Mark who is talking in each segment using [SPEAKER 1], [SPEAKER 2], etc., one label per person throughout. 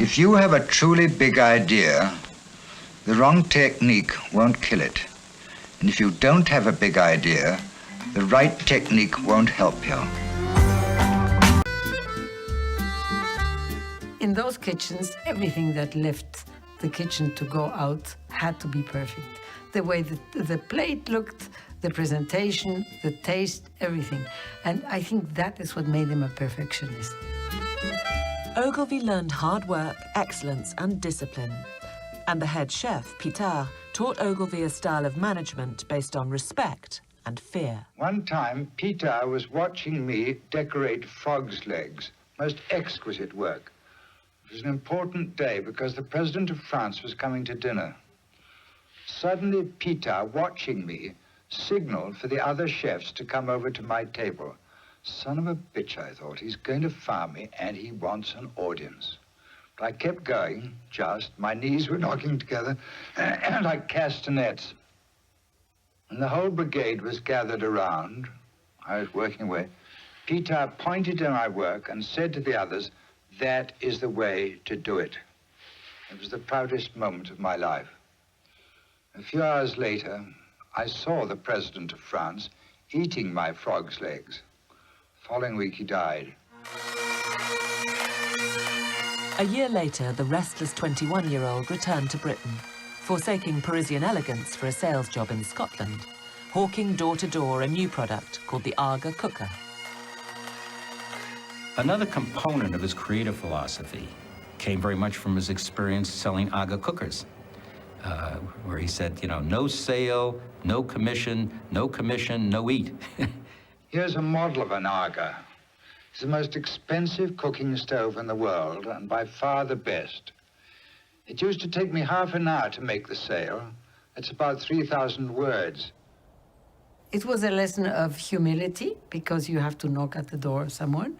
[SPEAKER 1] If you have a truly big idea, the wrong technique won't kill it. And if you don't have a big idea, the right technique won't help you.
[SPEAKER 2] In those kitchens, everything that left the kitchen to go out had to be perfect. The way the plate looked, the presentation, the taste, everything. And I think that is what made him a perfectionist.
[SPEAKER 3] Ogilvy learned hard work, excellence and discipline. And the head chef, Pitard, taught Ogilvy a style of management based on respect and fear.
[SPEAKER 1] One time, Pitard was watching me decorate frogs' legs. Most exquisite work. It was an important day because the President of France was coming to dinner. Suddenly, Pitard, watching me, signaled for the other chefs to come over to my table. Son of a bitch, I thought. He's going to fire me, and he wants an audience. But I kept going, my knees were knocking together, and I castanets. And the whole brigade was gathered around. I was working away. Pitard pointed to my work and said to the others, "That is the way to do it." It was the proudest moment of my life. A few hours later, I saw the President of France eating my frog's legs. The following week, he died.
[SPEAKER 3] A year later, the restless 21-year-old returned to Britain, forsaking Parisian elegance for a sales job in Scotland, hawking door-to-door a new product called the Aga cooker.
[SPEAKER 4] Another component of his creative philosophy came very much from his experience selling Aga cookers, where he said, no sale, no commission, no eat.
[SPEAKER 1] Here's a model of an Aga. It's the most expensive cooking stove in the world, and by far the best. It used to take me half an hour to make the sale. It's about 3,000 words.
[SPEAKER 2] It was a lesson of humility, because you have to knock at the door of someone,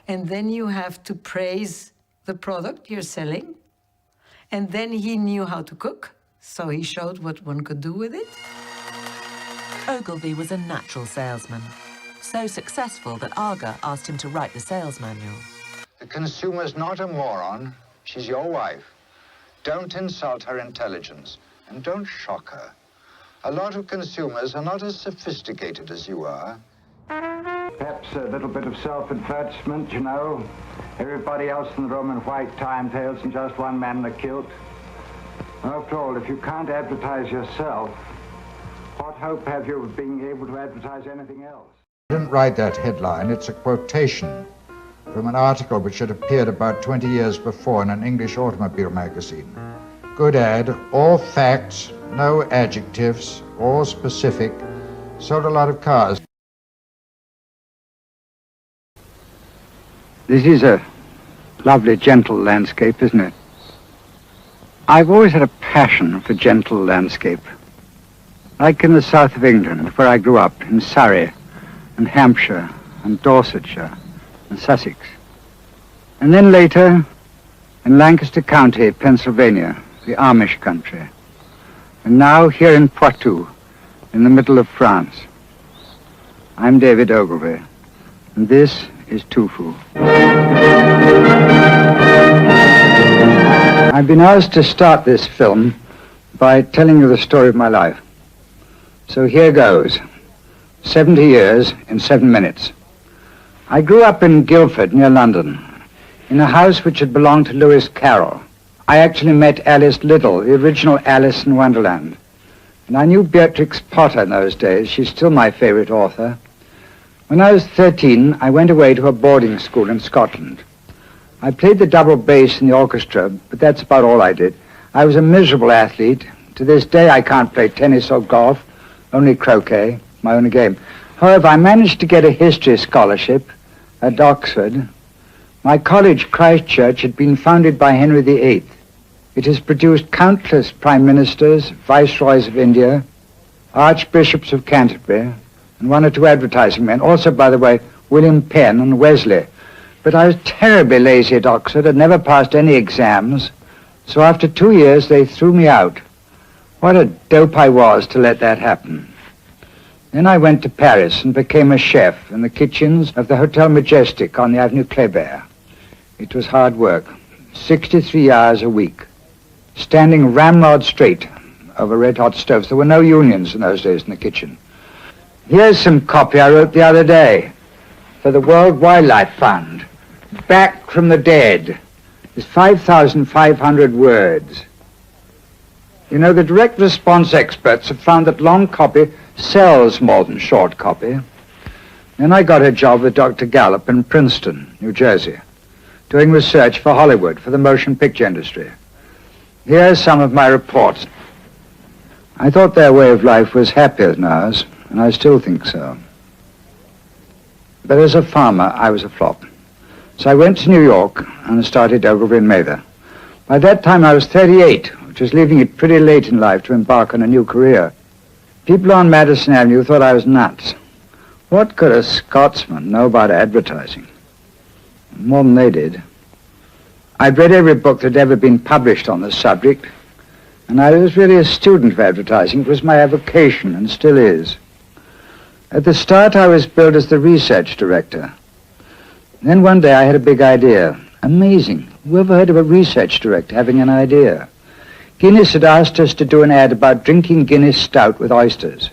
[SPEAKER 2] and then you have to praise the product you're selling. And then he knew how to cook, so he showed what one could do with it.
[SPEAKER 3] Ogilvy was a natural salesman, so successful that Aga asked him to write the sales manual.
[SPEAKER 1] The consumer's not a moron. She's your wife. Don't insult her intelligence, and don't shock her. A lot of consumers are not as sophisticated as you are.
[SPEAKER 5] Perhaps a little bit of self-advertisement, Everybody else in the room in white tie-and-tails and just one man in a kilt. After all, if you can't advertise yourself, what hope have you of being able to advertise anything else?
[SPEAKER 6] I didn't write that headline. It's a quotation from an article which had appeared about 20 years before in an English automobile magazine. Good ad, all facts, no adjectives, all specific, sold a lot of cars.
[SPEAKER 5] This is a lovely, gentle landscape, isn't it? I've always had a passion for gentle landscape. Like in the south of England, where I grew up, in Surrey, and Hampshire, and Dorsetshire, and Sussex. And then later, in Lancaster County, Pennsylvania, the Amish country. And now here in Poitou, in the middle of France. I'm David Ogilvy, and this is Tofu. I've been asked to start this film by telling you the story of my life. So here goes. 70 years in 7 minutes. I grew up in Guildford, near London, in a house which had belonged to Lewis Carroll. I actually met Alice Liddell, the original Alice in Wonderland. And I knew Beatrix Potter in those days. She's still my favorite author. When I was 13, I went away to a boarding school in Scotland. I played the double bass in the orchestra, but that's about all I did. I was a miserable athlete. To this day, I can't play tennis or golf, only croquet, my only game. However, I managed to get a history scholarship at Oxford. My college, Christ Church, had been founded by Henry VIII. It has produced countless prime ministers, viceroys of India, archbishops of Canterbury, and 1 or 2 advertising men. Also, by the way, William Penn and Wesley. But I was terribly lazy at Oxford and never passed any exams. So after 2 years, they threw me out. What a dope I was to let that happen. Then I went to Paris and became a chef in the kitchens of the Hotel Majestic on the Avenue Kléber. It was hard work. 63 hours a week, standing ramrod straight over red-hot stoves. There were no unions in those days in the kitchen. Here's some copy I wrote the other day for the World Wildlife Fund. Back from the Dead. It's 5,500 words. You know, the direct response experts have found that long copy sells more than short copy. Then I got a job with Dr. Gallup in Princeton, New Jersey, doing research for Hollywood, for the motion picture industry. Here's some of my reports. I thought their way of life was happier than ours, and I still think so. But as a farmer, I was a flop. So I went to New York and started Ogilvy and Mather. By that time, I was 38, which was leaving it pretty late in life to embark on a new career. People on Madison Avenue thought I was nuts. What could a Scotsman know about advertising? More than they did. I'd read every book that had ever been published on the subject, and I was really a student of advertising. It was my avocation, and still is. At the start, I was billed as the research director. Then one day, I had a big idea. Amazing. Who ever heard of a research director having an idea? Guinness had asked us to do an ad about drinking Guinness stout with oysters.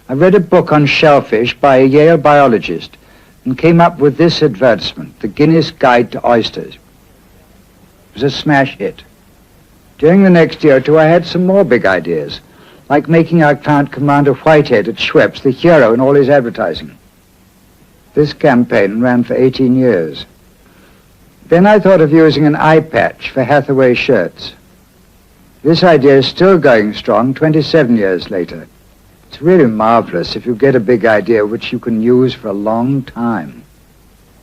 [SPEAKER 5] I read a book on shellfish by a Yale biologist and came up with this advertisement, The Guinness Guide to Oysters. It was a smash hit. During the next year or two, I had some more big ideas, like making our client Commander Whitehead at Schweppes the hero in all his advertising. This campaign ran for 18 years. Then I thought of using an eye patch for Hathaway shirts. This idea is still going strong 27 years later. It's really marvelous if you get a big idea which you can use for a long time.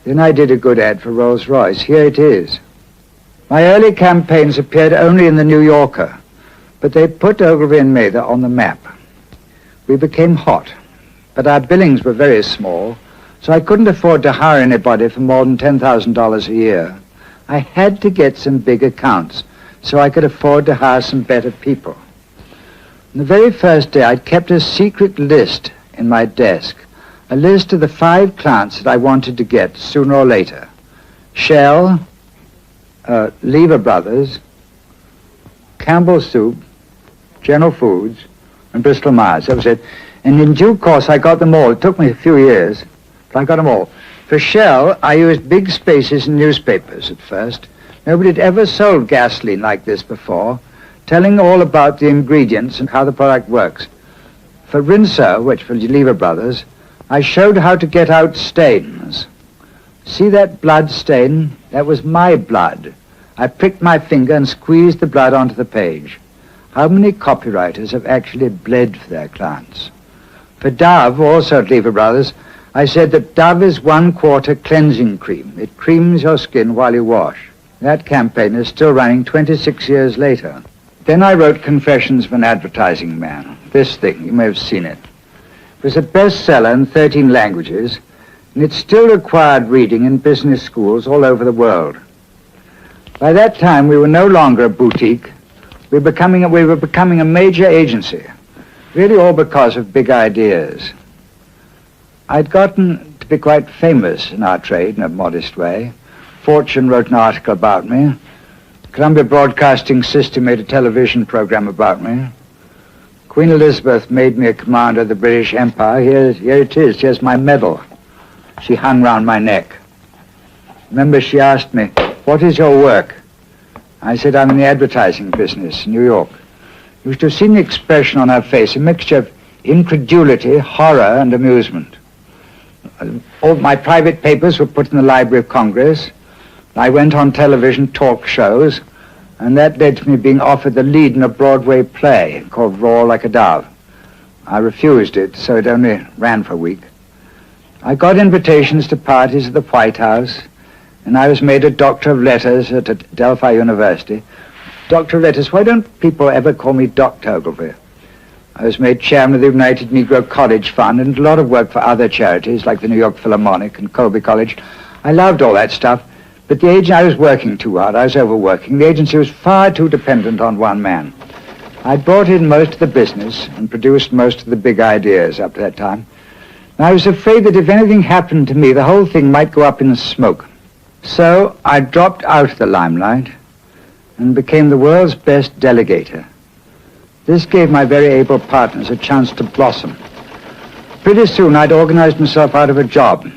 [SPEAKER 5] Then I did a good ad for Rolls-Royce. Here it is. My early campaigns appeared only in the New Yorker, but they put Ogilvy and Mather on the map. We became hot, but our billings were very small, so I couldn't afford to hire anybody for more than $10,000 a year. I had to get some big accounts so I could afford to hire some better people. On the very first day, I'd kept a secret list in my desk, a list of the 5 clients that I wanted to get sooner or later. Shell, Lever Brothers, Campbell Soup, General Foods, and Bristol Myers. That was it. And in due course, I got them all. It took me a few years, but I got them all. For Shell, I used big spaces in newspapers at first. Nobody had ever sold gasoline like this before, telling all about the ingredients and how the product works. For Rinso, which for Lever Brothers, I showed how to get out stains. See that blood stain? That was my blood. I pricked my finger and squeezed the blood onto the page. How many copywriters have actually bled for their clients? For Dove, also at Lever Brothers, I said that Dove is 1/4 cleansing cream. It creams your skin while you wash. That campaign is still running 26 years later. Then I wrote Confessions of an Advertising Man. This thing, you may have seen it. It was a bestseller in 13 languages, and it still required reading in business schools all over the world. By that time, we were no longer a boutique. We were becoming a major agency, really all because of big ideas. I'd gotten to be quite famous in our trade in a modest way. Fortune wrote an article about me. Columbia Broadcasting System made a television program about me. Queen Elizabeth made me a commander of the British Empire. Here it is. Here's my medal. She hung round my neck. Remember, she asked me, "What is your work?" I said, "I'm in the advertising business in New York." You should have seen the expression on her face, a mixture of incredulity, horror, and amusement. All my private papers were put in the Library of Congress. I went on television talk shows, and that led to me being offered the lead in a Broadway play called Roar Like a Dove. I refused it, so it only ran for a week. I got invitations to parties at the White House, and I was made a Doctor of Letters at Delphi University. Doctor of Letters, why don't people ever call me Dr. Ogilvy? I was made chairman of the United Negro College Fund and did a lot of work for other charities like the New York Philharmonic and Colby College. I loved all that stuff. But the agency, I was working too hard. I was overworking. The agency was far too dependent on one man. I'd brought in most of the business and produced most of the big ideas up to that time. And I was afraid that if anything happened to me, the whole thing might go up in smoke. So I dropped out of the limelight and became the world's best delegator. This gave my very able partners a chance to blossom. Pretty soon I'd organized myself out of a job.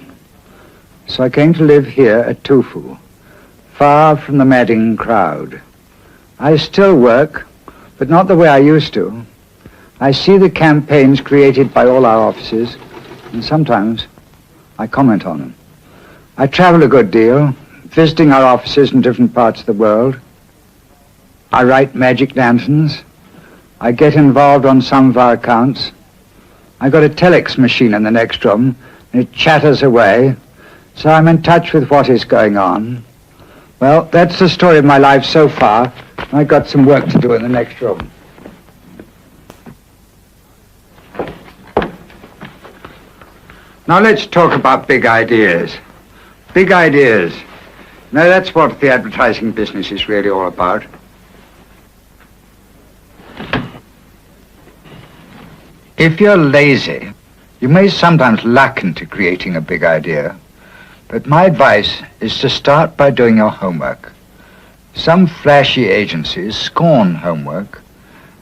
[SPEAKER 5] So I came to live here at Tufu, far from the madding crowd. I still work, but not the way I used to. I see the campaigns created by all our offices, and sometimes I comment on them. I travel a good deal, visiting our offices in different parts of the world. I write magic lanterns. I get involved on some of our accounts. I got a telex machine in the next room, and it chatters away, so I'm in touch with what is going on. Well, that's the story of my life so far. I got some work to do in the next room. Now let's talk about big ideas. Big ideas. Now that's what the advertising business is really all about. If you're lazy, you may sometimes lack into creating a big idea, but my advice is to start by doing your homework. Some flashy agencies scorn homework.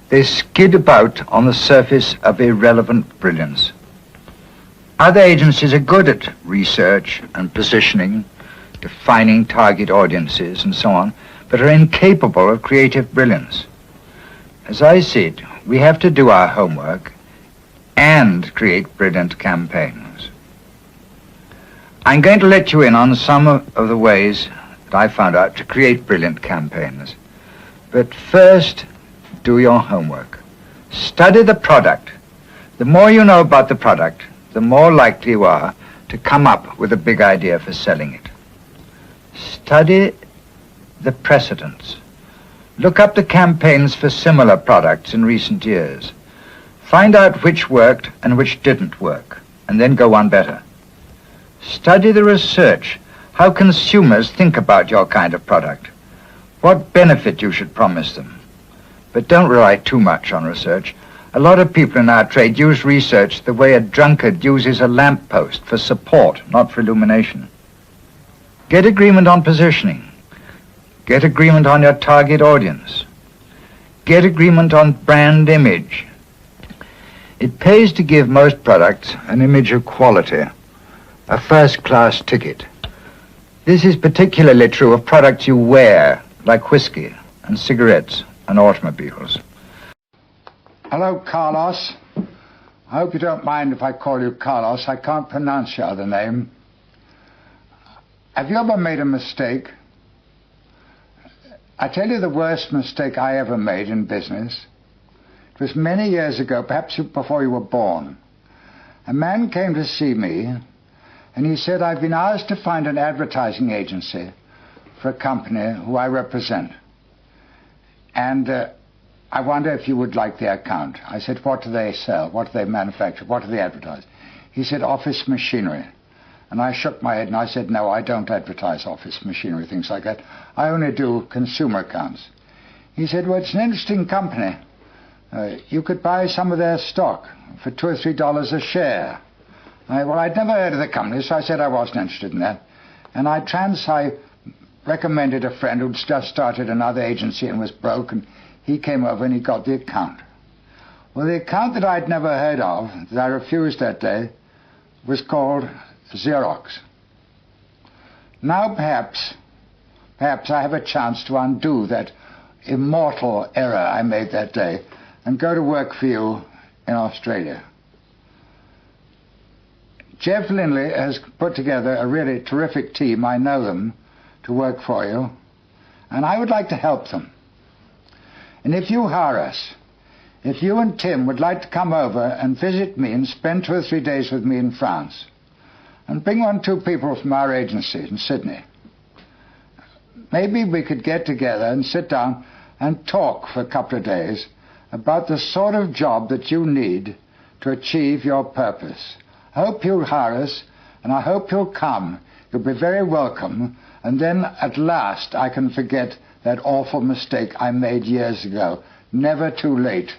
[SPEAKER 5] They skid about on the surface of irrelevant brilliance. Other agencies are good at research and positioning, defining target audiences and so on, but are incapable of creative brilliance. As I see it, we have to do our homework and create brilliant campaigns. I'm going to let you in on some of the ways that I found out to create brilliant campaigns. But first, do your homework. Study the product. The more you know about the product, the more likely you are to come up with a big idea for selling it. Study the precedents. Look up the campaigns for similar products in recent years. Find out which worked and which didn't work, and then go on better. Study the research, how consumers think about your kind of product, what benefit you should promise them. But don't rely too much on research. A lot of people in our trade use research the way a drunkard uses a lamppost, for support, not for illumination. Get agreement on positioning. Get agreement on your target audience. Get agreement on brand image. It pays to give most products an image of quality, a first-class ticket. This is particularly true of products you wear, like whiskey and cigarettes and automobiles. Hello, Carlos. I hope you don't mind if I call you Carlos. I can't pronounce your other name. Have you ever made a mistake? I tell you the worst mistake I ever made in business. It was many years ago, perhaps before you were born. A man came to see me, and he said, I've been asked to find an advertising agency for a company who I represent. And I wonder if you would like the account. I said, what do they sell? What do they manufacture? What do they advertise? He said, office machinery. And I shook my head and I said, no, I don't advertise office machinery, things like that. I only do consumer accounts. He said, well, it's an interesting company. You could buy some of their stock for $2 or $3 a share. Well, I'd never heard of the company, so I said I wasn't interested in that. And I recommended a friend who'd just started another agency and was broke, and he came over and he got the account. Well, the account that I'd never heard of, that I refused that day, was called Xerox. Now perhaps I have a chance to undo that immortal error I made that day and go to work for you in Australia. Jeff Lindley has put together a really terrific team, I know them, to work for you, and I would like to help them. And if you hire us, if you and Tim would like to come over and visit me and spend 2 or 3 days with me in France, and bring 1 or 2 people from our agency in Sydney, maybe we could get together and sit down and talk for a couple of days about the sort of job that you need to achieve your purpose. I hope you'll hire us, and I hope you'll come. You'll be very welcome, and then at last I can forget that awful mistake I made years ago. Never too late.